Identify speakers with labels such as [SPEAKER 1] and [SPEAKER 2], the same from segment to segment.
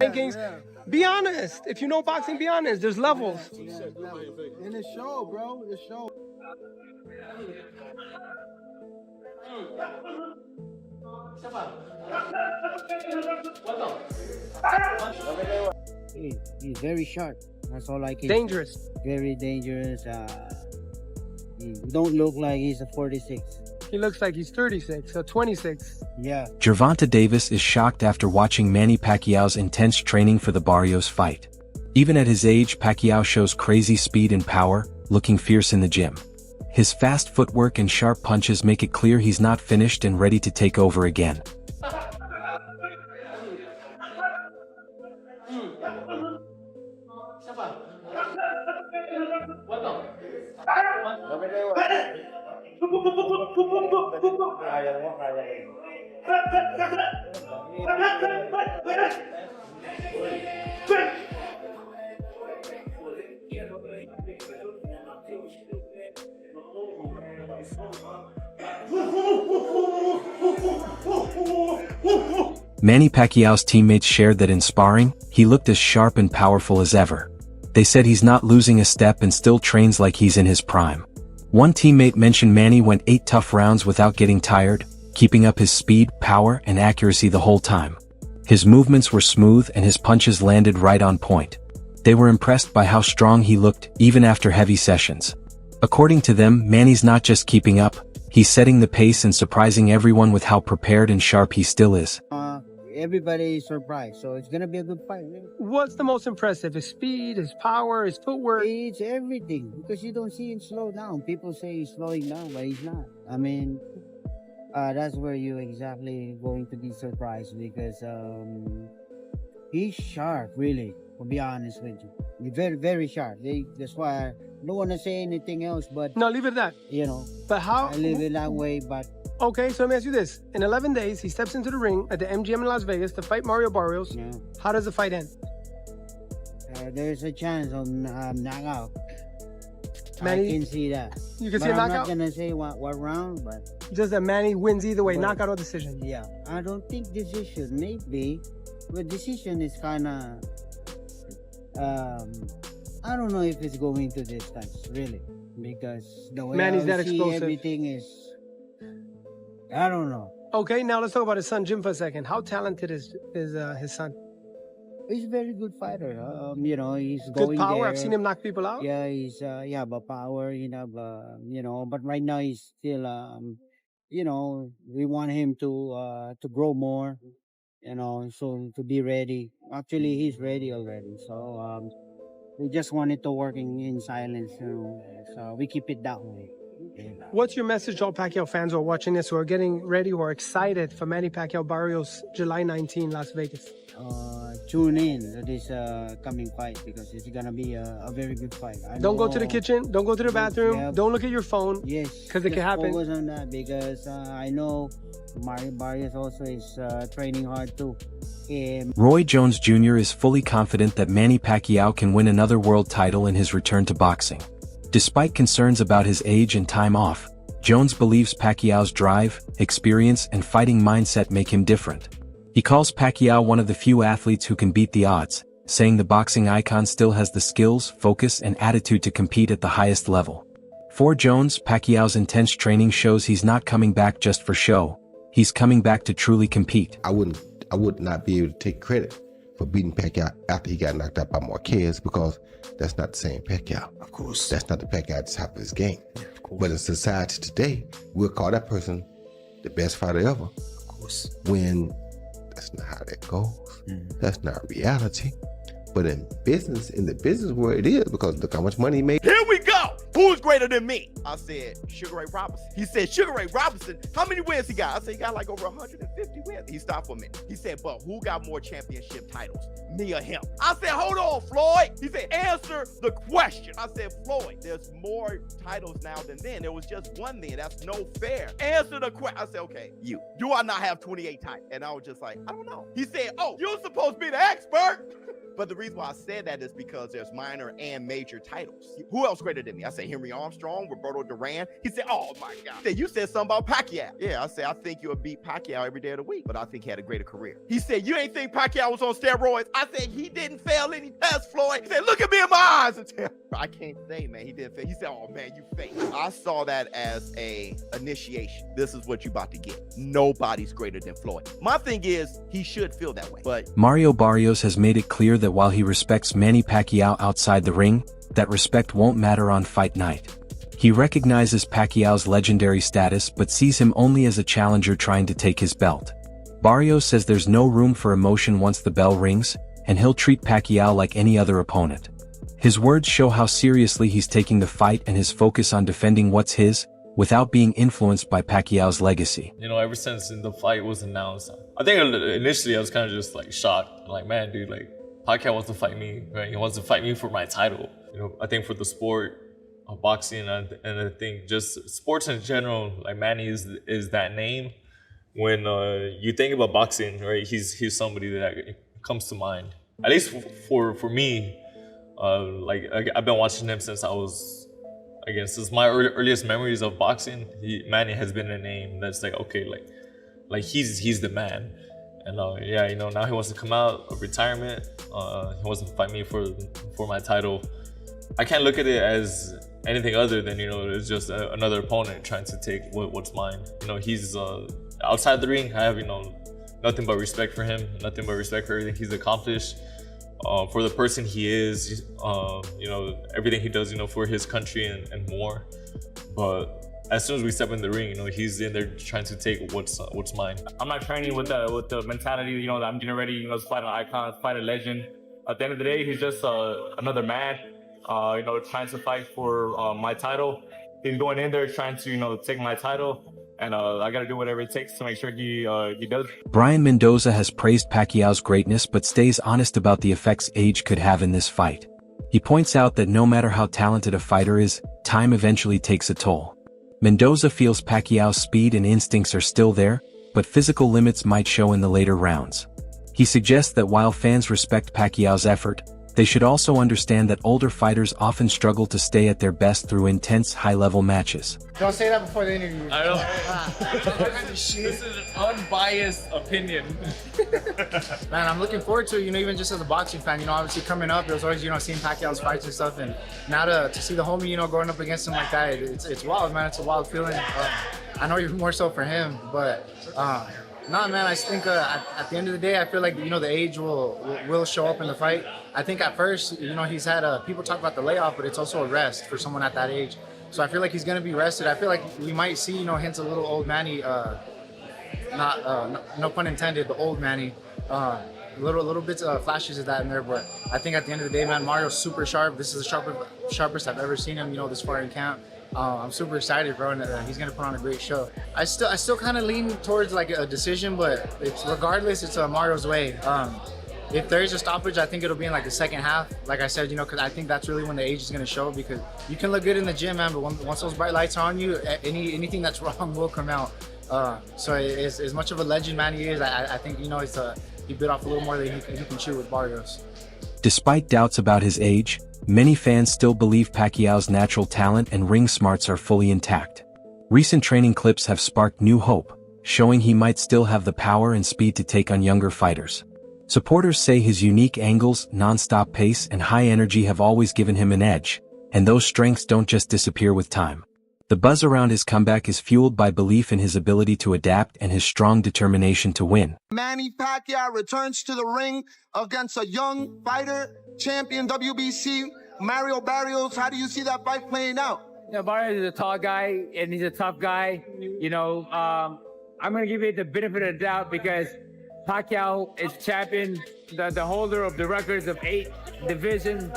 [SPEAKER 1] rankings. Be honest. If you know boxing, be honest. There's levels.
[SPEAKER 2] In the show, bro. The show.
[SPEAKER 3] He's very sharp. That's all I can.
[SPEAKER 1] Dangerous.
[SPEAKER 3] Very dangerous. He don't look like he's a 46.
[SPEAKER 1] He looks like he's 36 or 26.
[SPEAKER 3] Yeah.
[SPEAKER 4] Gervonta Davis is shocked after watching Manny Pacquiao's intense training for the Barrios fight. Even at his age, Pacquiao shows crazy speed and power, looking fierce in the gym. His fast footwork and sharp punches make it clear he's not finished and ready to take over again. Manny Pacquiao's teammates shared that in sparring, he looked as sharp and powerful as ever. They said he's not losing a step and still trains like he's in his prime. One teammate mentioned Manny went 8 tough rounds without getting tired, keeping up his speed, power, and accuracy the whole time. His movements were smooth and his punches landed right on point. They were impressed by how strong he looked, even after heavy sessions. According to them, Manny's not just keeping up, he's setting the pace and surprising everyone with how prepared and sharp he still is.
[SPEAKER 3] Everybody is surprised, so it's gonna be a good fight. Really.
[SPEAKER 1] What's the most impressive? His speed, his power, his footwork?
[SPEAKER 3] It's everything, because you don't see him slow down. People say he's slowing down, but he's not. I mean, that's where you exactly going to be surprised, because he's sharp, really, to be honest with you. He's very, very sharp. That's why I don't want to say anything else, but...
[SPEAKER 1] No, leave it at that.
[SPEAKER 3] You know,
[SPEAKER 1] but how...
[SPEAKER 3] I live it that way, but...
[SPEAKER 1] Okay, so let me ask you this. In 11 days, he steps into the ring at the MGM in Las Vegas to fight Mario Barrios.
[SPEAKER 3] Yeah.
[SPEAKER 1] How does the fight end?
[SPEAKER 3] There's a chance of knockout.
[SPEAKER 1] Manny,
[SPEAKER 3] I can see that.
[SPEAKER 1] You can
[SPEAKER 3] but
[SPEAKER 1] see a
[SPEAKER 3] I'm
[SPEAKER 1] knockout?
[SPEAKER 3] not going to say what round, but...
[SPEAKER 1] Just that Manny wins either way,
[SPEAKER 3] But,
[SPEAKER 1] knockout or decision.
[SPEAKER 3] Yeah. I don't think decision. Maybe. But decision is kind of... I don't know if it's going to distance, really. Because the way
[SPEAKER 1] Manny's
[SPEAKER 3] I
[SPEAKER 1] that
[SPEAKER 3] see
[SPEAKER 1] explosive.
[SPEAKER 3] everything is... I don't know.
[SPEAKER 1] Okay, now let's talk about his son, Jim, for a second. How talented is his son?
[SPEAKER 3] He's a very good fighter. You know, he's
[SPEAKER 1] Good
[SPEAKER 3] going
[SPEAKER 1] power.
[SPEAKER 3] there.
[SPEAKER 1] I've seen him knock people out.
[SPEAKER 3] Yeah, he's but power, you know, but right now he's still you know, we want him to grow more, you know, so to be ready. Actually, he's ready already. So we just want it to work in silence, you know. So we keep it that way.
[SPEAKER 1] What's your message to all Pacquiao fans who are watching this, who are getting ready, who are excited for Manny Pacquiao Barrios, July 19, Las Vegas?
[SPEAKER 3] Tune in to this coming fight, because it's gonna be a very good fight.
[SPEAKER 1] Don't go to the kitchen. Don't go to the bathroom.
[SPEAKER 3] Yeah.
[SPEAKER 1] Don't look at your phone.
[SPEAKER 3] Yes,
[SPEAKER 1] because it can
[SPEAKER 3] just
[SPEAKER 1] happen.
[SPEAKER 3] Focus on that, because I know Mario Barrios also is training hard too.
[SPEAKER 4] Roy Jones Jr. is fully confident that Manny Pacquiao can win another world title in his return to boxing. Despite concerns about his age and time off, Jones believes Pacquiao's drive, experience, and fighting mindset make him different. He calls Pacquiao one of the few athletes who can beat the odds, saying the boxing icon still has the skills, focus, and attitude to compete at the highest level. For Jones, Pacquiao's intense training shows he's not coming back just for show. He's coming back to truly compete.
[SPEAKER 5] I would not be able to take credit for beating Pacquiao after he got knocked out by Marquez, because that's not the same Pacquiao.
[SPEAKER 2] Of course.
[SPEAKER 5] That's not the Pacquiao at the top of his game.
[SPEAKER 2] Of course.
[SPEAKER 5] But in society today, we'll call that person the best fighter ever.
[SPEAKER 2] Of course.
[SPEAKER 5] When that's not how that goes. That's not reality. But in the business world, it is, because look how much money he made.
[SPEAKER 6] Here we go. Who's greater than me? I said, Sugar Ray Robinson. He said, Sugar Ray Robinson, how many wins he got? I said, he got like over 150 wins. He stopped for a minute. He said, but who got more championship titles, me or him? I said, hold on, Floyd. He said, answer the question. I said, Floyd, there's more titles now than then. There was just one then. That's no fair. Answer the question. I said, okay, you. Do I not have 28 titles? And I was just like, I don't know. He said, oh, you're supposed to be the expert. But the reason why I said that is because there's minor and major titles. Who else greater than me? I said Henry Armstrong, Roberto Duran. He said, oh my God. He said, you said something about Pacquiao. Yeah, I said, I think you'll beat Pacquiao every day of the week, but I think he had a greater career. He said, you ain't think Pacquiao was on steroids? I said, he didn't fail any tests, Floyd. He said, look at me in my eyes and tell. I can't say, man, he didn't fail. He said, oh man, you fake. I saw that as a initiation. This is what you about to get. Nobody's greater than Floyd. My thing is, he should feel that way, but
[SPEAKER 4] Mario Barrios has made it clear that while he respects Manny Pacquiao outside the ring, that respect won't matter on fight night. He recognizes Pacquiao's legendary status but sees him only as a challenger trying to take his belt. Barrios says there's no room for emotion once the bell rings, and he'll treat Pacquiao like any other opponent. His words show how seriously he's taking the fight and his focus on defending what's his, without being influenced by Pacquiao's legacy.
[SPEAKER 7] You know, ever since the fight was announced, I think initially I was kind of just like shocked. Like, man, dude, like Pacquiao wants to fight me, right? He wants to fight me for my title. You know, I think for the sport of boxing and I think just sports in general, like Manny is that name. When you think about boxing, right? He's somebody that comes to mind. At least for me, like I've been watching him since since my earliest memories of boxing. Manny has been a name that's like, okay, like he's the man. And yeah, you know, now he wants to come out of retirement. He wants to fight me for my title. I can't look at it as anything other than, you know, it's just another opponent trying to take what's mine. You know, he's outside the ring. I have, you know, nothing but respect for him. Nothing but respect for everything he's accomplished. For the person he is, you know, everything he does, you know, for his country and more. But as soon as we step in the ring, you know, he's in there trying to take what's mine.
[SPEAKER 8] I'm not training with the mentality, you know, that I'm getting ready, you know, to fight an icon, fight a legend. At the end of the day, he's just another man, you know, trying to fight for my title. He's going in there trying to, you know, take my title. And I got to do whatever it takes to make sure he does.
[SPEAKER 4] Brian Mendoza has praised Pacquiao's greatness but stays honest about the effects age could have in this fight. He points out that no matter how talented a fighter is, time eventually takes a toll. Mendoza feels Pacquiao's speed and instincts are still there, but physical limits might show in the later rounds. He suggests that while fans respect Pacquiao's effort, they should also understand that older fighters often struggle to stay at their best through intense, high-level matches.
[SPEAKER 1] Don't say that before the interview.
[SPEAKER 7] I don't. This is an unbiased opinion.
[SPEAKER 9] Man, I'm looking forward to it, you know, even just as a boxing fan, you know, obviously coming up, it was always, you know, seeing Pacquiao's fights and stuff, and now to see the homie, you know, going up against him like that, it's wild, man. It's a wild feeling. I know you're more so for him, but nah, man, I think at the end of the day, I feel like, you know, the age will show up in the fight. I think at first, you know, he's had people talk about the layoff, but it's also a rest for someone at that age. So I feel like he's going to be rested. I feel like we might see, you know, hints of little old Manny, no pun intended, but old Manny. Little bits of flashes of that in there, but I think at the end of the day, man, Mario's super sharp. This is the sharpest I've ever seen him, you know, this far in camp. I'm super excited, bro, and he's gonna put on a great show. I still kind of lean towards like a decision, but regardless, it's Mario's way. If there is a stoppage, I think it'll be in like the second half. Like I said, you know, because I think that's really when the age is gonna show. Because you can look good in the gym, man, but once those bright lights are on you, anything that's wrong will come out. So as much of a legend man he is, I think, you know, he bit off a little more than he can chew with Barrios.
[SPEAKER 4] Despite doubts about his age, many fans still believe Pacquiao's natural talent and ring smarts are fully intact. Recent training clips have sparked new hope, showing he might still have the power and speed to take on younger fighters. Supporters say his unique angles, non-stop pace, and high energy have always given him an edge, and those strengths don't just disappear with time. The buzz around his comeback is fueled by belief in his ability to adapt and his strong determination to win.
[SPEAKER 2] Manny Pacquiao returns to the ring against a young fighter, champion WBC, Mario Barrios. How do you see that fight playing out?
[SPEAKER 10] Yeah, Barrios is a tall guy, and he's a tough guy. You know, I'm going to give it the benefit of the doubt because Pacquiao is champion, the holder of the records of 8 divisions,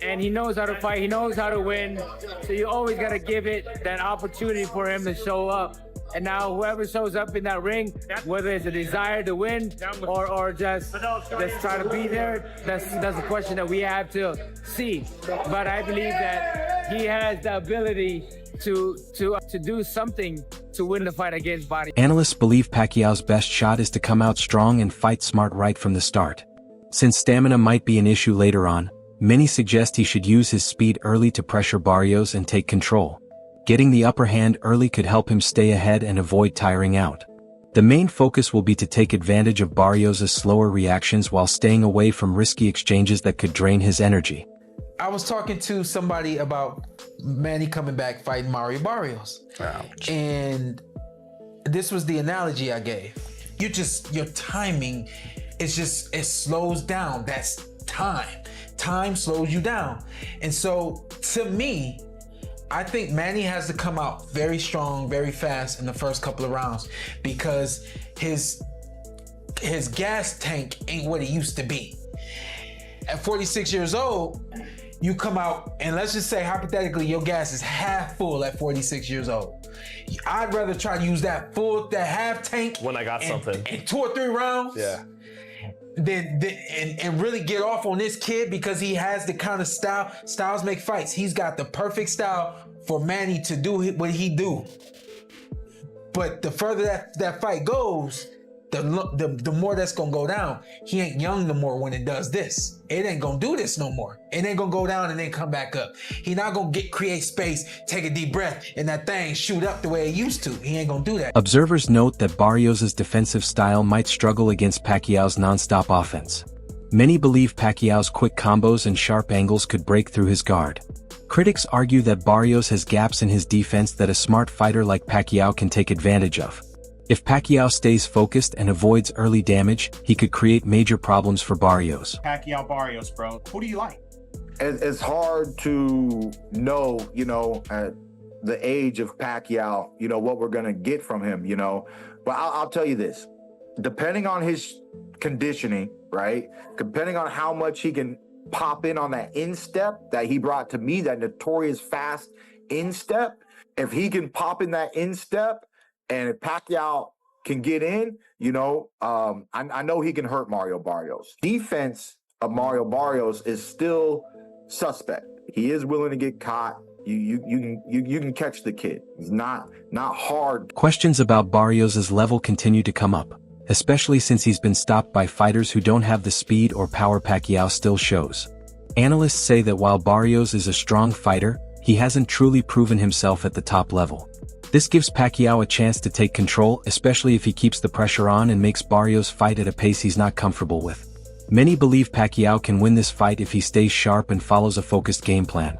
[SPEAKER 10] and he knows how to fight, he knows how to win, so you always got to give it that opportunity for him to show up. And now whoever shows up in that ring, whether it's a desire to win or just try to be there, that's a question that we have to see. But I believe that he has the ability to do something to win the fight against Barrios.
[SPEAKER 4] Analysts believe Pacquiao's best shot is to come out strong and fight smart right from the start. Since stamina might be an issue later on, many suggest he should use his speed early to pressure Barrios and take control. Getting the upper hand early could help him stay ahead and avoid tiring out. The main focus will be to take advantage of Barrios' slower reactions while staying away from risky exchanges that could drain his energy.
[SPEAKER 11] I was talking to somebody about Manny coming back fighting Mario Barrios.
[SPEAKER 12] Ouch.
[SPEAKER 11] And this was the analogy I gave. Your timing is just, it slows down. That's time. Time slows you down. And so to me, I think Manny has to come out very strong, very fast in the first couple of rounds because his gas tank ain't what it used to be. At 46 years old, you come out and let's just say hypothetically your gas is half full at 46 years old. I'd rather try to use that half tank
[SPEAKER 12] when I got something
[SPEAKER 11] in 2 or 3 rounds.
[SPEAKER 12] Yeah.
[SPEAKER 11] And really get off on this kid because he has the kind of style. Styles make fights. He's got the perfect style for Manny to do what he do. But the further that fight goes, the more that's gonna go down. He ain't young no more when it does this. It ain't gonna do this no more. It ain't gonna go down and then come back up. He not gonna create space, take a deep breath, and that thing shoot up the way it used to. He ain't gonna do that.
[SPEAKER 4] Observers note that Barrios' defensive style might struggle against Pacquiao's non-stop offense. Many believe Pacquiao's quick combos and sharp angles could break through his guard. Critics argue that Barrios has gaps in his defense that a smart fighter like Pacquiao can take advantage of. If Pacquiao stays focused and avoids early damage, he could create major problems for Barrios.
[SPEAKER 13] Pacquiao Barrios, bro. Who do you like?
[SPEAKER 14] It's hard to know, at the age of Pacquiao, what we're going to get from him, But I'll tell you this. Depending on his conditioning, right? Depending on how much he can pop in on that instep that he brought to me, that notorious fast instep, if he can pop in that instep, and if Pacquiao can get in, I know he can hurt Mario Barrios. Defense of Mario Barrios is still suspect. He is willing to get caught. You can catch the kid. He's not hard.
[SPEAKER 4] Questions about Barrios' level continue to come up, especially since he's been stopped by fighters who don't have the speed or power Pacquiao still shows. Analysts say that while Barrios is a strong fighter, he hasn't truly proven himself at the top level. This gives Pacquiao a chance to take control, especially if he keeps the pressure on and makes Barrios fight at a pace he's not comfortable with. Many believe Pacquiao can win this fight if he stays sharp and follows a focused game plan.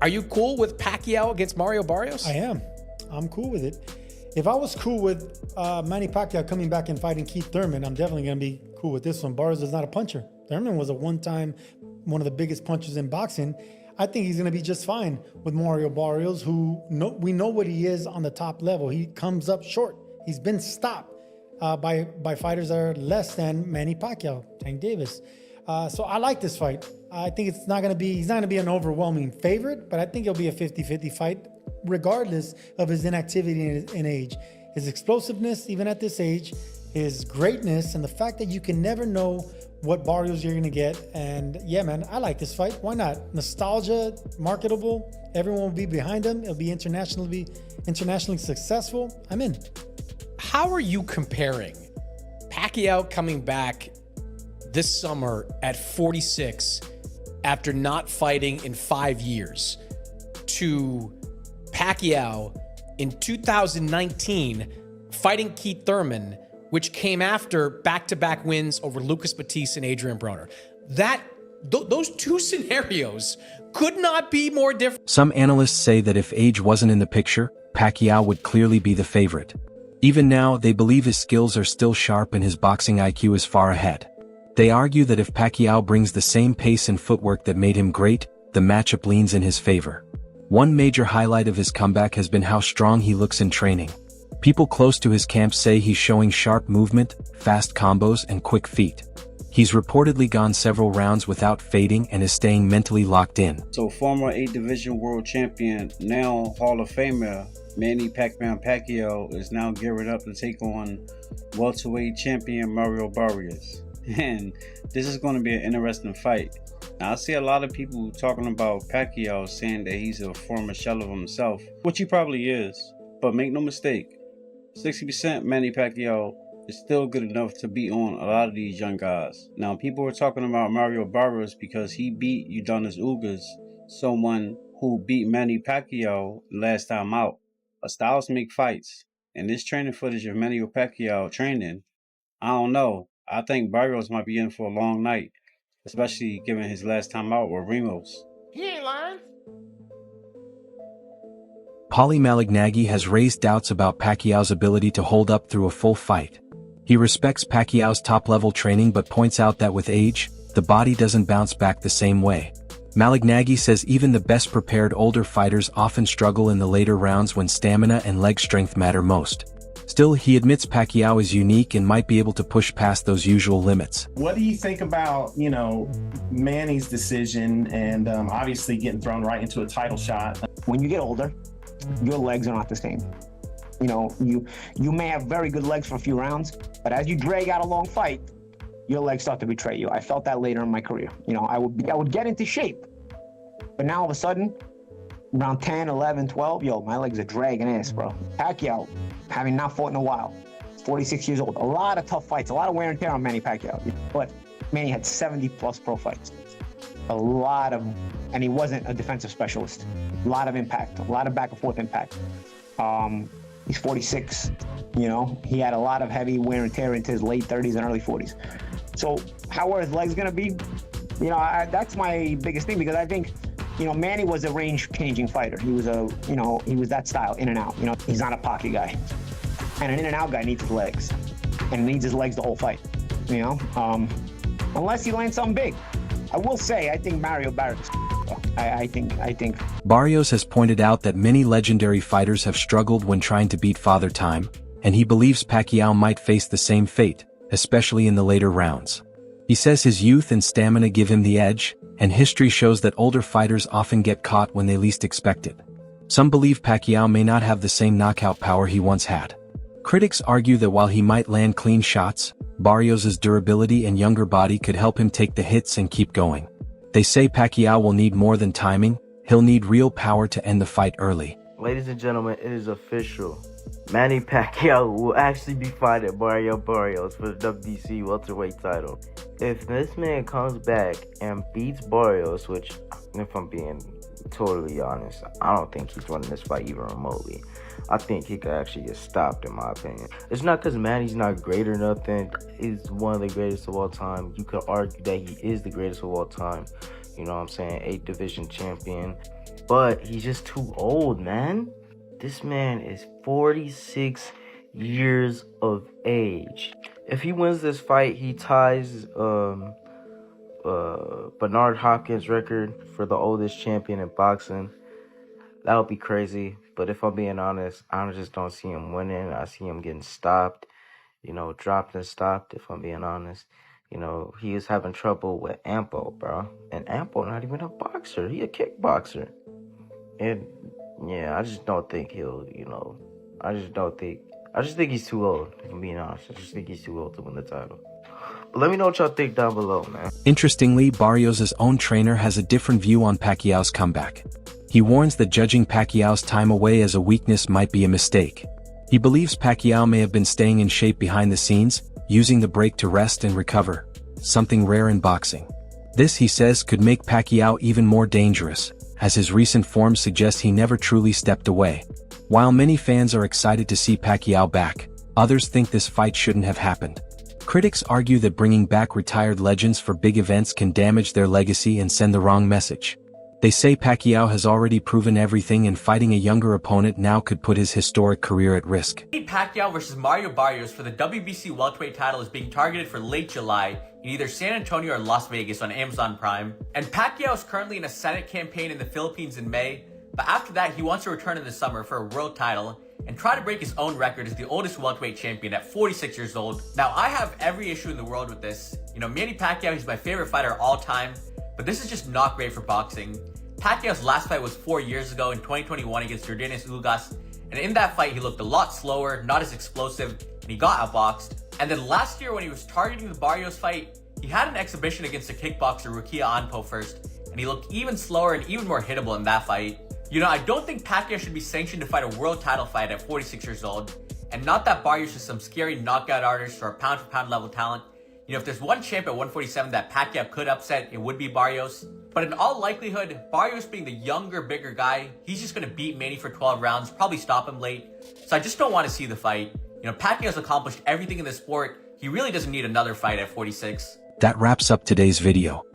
[SPEAKER 15] Are you cool with Pacquiao against Mario Barrios?
[SPEAKER 16] I am. I'm cool with it. If I was cool with Manny Pacquiao coming back and fighting Keith Thurman, I'm definitely going to be cool with this one. Barrios is not a puncher. Thurman was one of the biggest punchers in boxing. I think he's going to be just fine with Mario Barrios, who we know what he is on the top level. He comes up short. He's been stopped by fighters that are less than Manny Pacquiao, Tank Davis. So I like this fight. I think he's not going to be an overwhelming favorite, but I think it'll be a 50-50 fight, regardless of his inactivity and age. His explosiveness, even at this age, his greatness, and the fact that you can never know what Barrios you're going to get. And yeah, man, I like this fight. Why not? Nostalgia, marketable. Everyone will be behind him. It'll be internationally successful. I'm in.
[SPEAKER 15] How are you comparing Pacquiao coming back this summer at 46 after not fighting in 5 years to Pacquiao in 2019 fighting Keith Thurman, which came after back-to-back wins over Lucas Batiste and Adrian Broner? Those two scenarios could not be more different.
[SPEAKER 4] Some analysts say that if age wasn't in the picture, Pacquiao would clearly be the favorite. Even now, they believe his skills are still sharp and his boxing IQ is far ahead. They argue that if Pacquiao brings the same pace and footwork that made him great, the matchup leans in his favor. One major highlight of his comeback has been how strong he looks in training. People close to his camp say he's showing sharp movement, fast combos, and quick feet. He's reportedly gone several rounds without fading and is staying mentally locked in.
[SPEAKER 3] So former 8 Division World Champion, now Hall of Famer, Manny Pacquiao is now gearing up to take on welterweight champion Mario Barrios. And this is going to be an interesting fight. Now, I see a lot of people talking about Pacquiao saying that he's a former shell of himself, which he probably is. But make no mistake, 60% Manny Pacquiao, is still good enough to beat on a lot of these young guys. Now, people were talking about Mario Barrios because he beat Udonis Ugas, someone who beat Manny Pacquiao last time out. But styles make fights, and this training footage of Manny Pacquiao training, I don't know. I think Barrios might be in for a long night, especially given his last time out with Ramos.
[SPEAKER 6] He ain't lying.
[SPEAKER 4] Paulie Malignaggi has raised doubts about Pacquiao's ability to hold up through a full fight. He respects Pacquiao's top-level training but points out that with age, the body doesn't bounce back the same way. Malignaggi says even the best-prepared older fighters often struggle in the later rounds when stamina and leg strength matter most. Still, he admits Pacquiao is unique and might be able to push past those usual limits.
[SPEAKER 13] What do you think about, Manny's decision and obviously getting thrown right into a title shot?
[SPEAKER 12] When you get older, your legs are not the same. You may have very good legs for a few rounds, but as you drag out a long fight, your legs start to betray you. I felt that later in my career. I would get into shape, but now all of a sudden, around 10, 11, 12, my legs are dragging ass, bro. Pacquiao, having not fought in a while, 46 years old, a lot of tough fights, a lot of wear and tear on Manny Pacquiao, but Manny had 70 plus pro fights. And he wasn't a defensive specialist. A lot of impact, a lot of back and forth impact. He's 46, he had a lot of heavy wear and tear into his late 30s and early 40s. So how are his legs gonna be? That's my biggest thing, because I think, Manny was a range-changing fighter. He was he was that style, in and out. He's not a pocket guy. And an in and out guy needs his legs, and needs his legs the whole fight, unless he lands something big. I will say, I think Mario Barrios, I think.
[SPEAKER 4] Barrios has pointed out that many legendary fighters have struggled when trying to beat Father Time, and he believes Pacquiao might face the same fate, especially in the later rounds. He says his youth and stamina give him the edge, and history shows that older fighters often get caught when they least expect it. Some believe Pacquiao may not have the same knockout power he once had. Critics argue that while he might land clean shots, Barrios' durability and younger body could help him take the hits and keep going. They say Pacquiao will need more than timing, he'll need real power to end the fight early.
[SPEAKER 17] Ladies and gentlemen, it is official. Manny Pacquiao will actually be fighting Mario Barrios for the WBC welterweight title. If this man comes back and beats Barrios, which, if I'm being totally honest, I don't think he's winning this fight even remotely. I think he could actually get stopped, in my opinion. It's not because Manny's not great or nothing. He's one of the greatest of all time. You could argue that he is the greatest of all time. You know what I'm saying? 8th division champion. But he's just too old, man. This man is 46 years of age. If he wins this fight, he ties Bernard Hopkins' record for the oldest champion in boxing. That would be crazy. But if I'm being honest, I just don't see him winning. I see him getting stopped, dropped and stopped, if I'm being honest. He is having trouble with Ampo, bro. And Ampo not even a boxer. He a kickboxer. And, yeah, I just don't think he'll, I just think he's too old, if I'm being honest. I just think he's too old to win the title. But let me know what y'all think down below, man.
[SPEAKER 4] Interestingly, Barrios' own trainer has a different view on Pacquiao's comeback. He warns that judging Pacquiao's time away as a weakness might be a mistake. He believes Pacquiao may have been staying in shape behind the scenes, using the break to rest and recover, something rare in boxing. This, he says, could make Pacquiao even more dangerous, as his recent form suggests he never truly stepped away. While many fans are excited to see Pacquiao back, others think this fight shouldn't have happened. Critics argue that bringing back retired legends for big events can damage their legacy and send the wrong message. They say Pacquiao has already proven everything, and fighting a younger opponent now could put his historic career at risk.
[SPEAKER 18] Manny Pacquiao versus Mario Barrios for the WBC welterweight title is being targeted for late July in either San Antonio or Las Vegas on Amazon Prime. And Pacquiao is currently in a Senate campaign in the Philippines in May, but after that he wants to return in the summer for a world title and try to break his own record as the oldest welterweight champion at 46 years old. Now, I have every issue in the world with this. Manny Pacquiao, he's my favorite fighter all time, but this is just not great for boxing. Pacquiao's last fight was 4 years ago in 2021 against Gervonta Davis, and in that fight he looked a lot slower, not as explosive, and he got outboxed. And then last year when he was targeting the Barrios fight, he had an exhibition against the kickboxer Rukia Anpo first, and he looked even slower and even more hittable in that fight. I don't think Pacquiao should be sanctioned to fight a world title fight at 46 years old. And not that Barrios is some scary knockout artist or a pound-for-pound level talent. You know, if there's one champ at 147 that Pacquiao could upset, it would be Barrios. But in all likelihood, Barrios being the younger, bigger guy, he's just going to beat Manny for 12 rounds, probably stop him late. So I just don't want to see the fight. You know, Pacquiao's accomplished everything in the sport. He really doesn't need another fight at 46.
[SPEAKER 4] That wraps up today's video.